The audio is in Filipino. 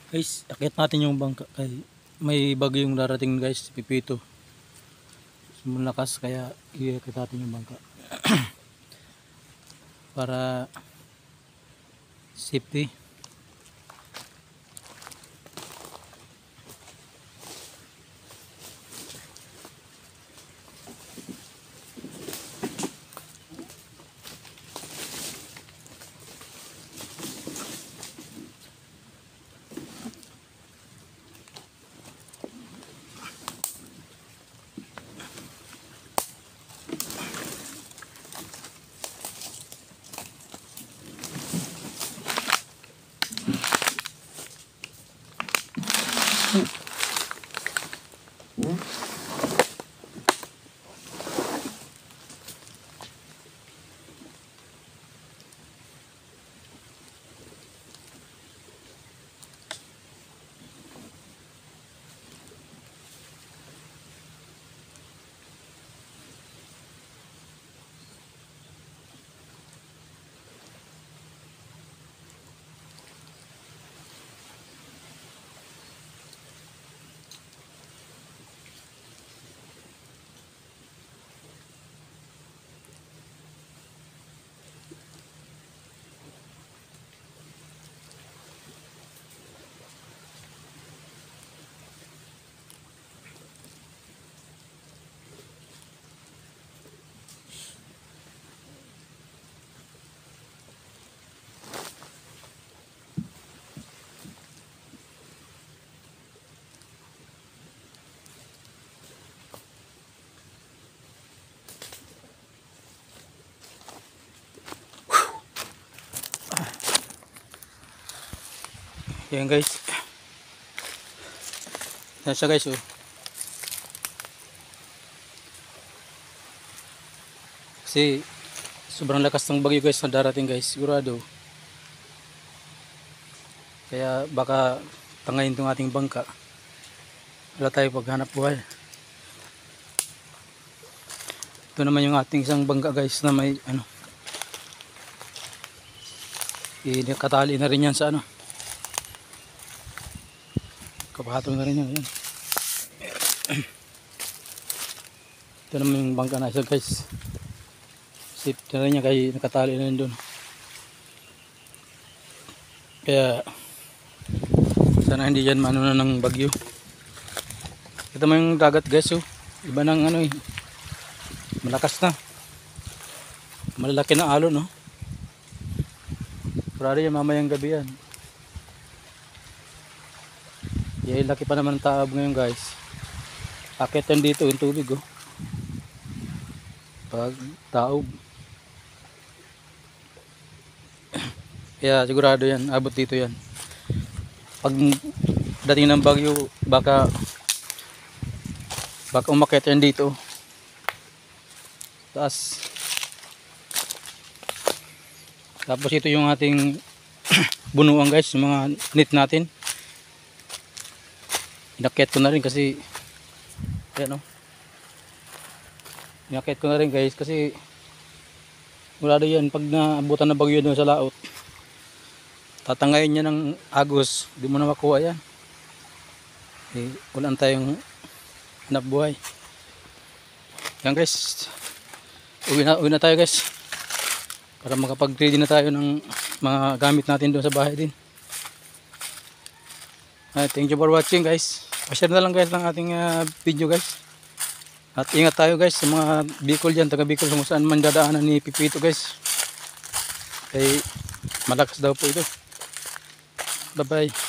Guys, akit natin yung bangka kay may bagyong darating guys, Pipito. Malakas kaya iakit natin yung bangka. Para safety. Yan guys. Yan siya guys oh. Kasi sobrang lakas ng bagyo guys na darating guys, sigurado. Kaya baka tangayin tong ating bangka. Wala tayo paghanap buhay. Ito naman yung ating isang bangka guys na may ano. Katali na rin yan sa ano. Kapatong na rin yan. Ito naman yung bangka na isa guys. Safety na rin niya kaya nakatali na rin doon. Kaya sana hindi dyan maano na ng bagyo. Ito naman yung dagat guys oh. Iba ng ano eh. Malakas na. Malalaki na alon no. Parado yan mamayang gabi yan. Yan laki pa naman ng taab ngayon guys. Akit yan dito yung tubig oh. Pag taob. Kaya sigurado yan, abot dito yan. Pag dating ng bagyo, baka umakyat yan dito. Taas. Tapos ito yung ating bunuan guys, yung mga net natin. Inakyat ko na rin kasi ayan o. Inakyat ko na rin guys kasi mula yan pag naabutan na bagyo doon sa laot. Tatangayin niya ng agos, di mo na makuha yan. Eh, wala tayong hanap buhay. Yan guys. Uwi na tayo guys. Para makapag-ready na tayo ng mga gamit natin doon sa bahay din. Thank you for watching guys. Pa-share na lang guys ng ating video guys. At ingat tayo guys sa mga Bicol dyan, taga Bicol kung saan man dadaanan ni Pipito guys. Ay malakas daw po ito. Bye bye.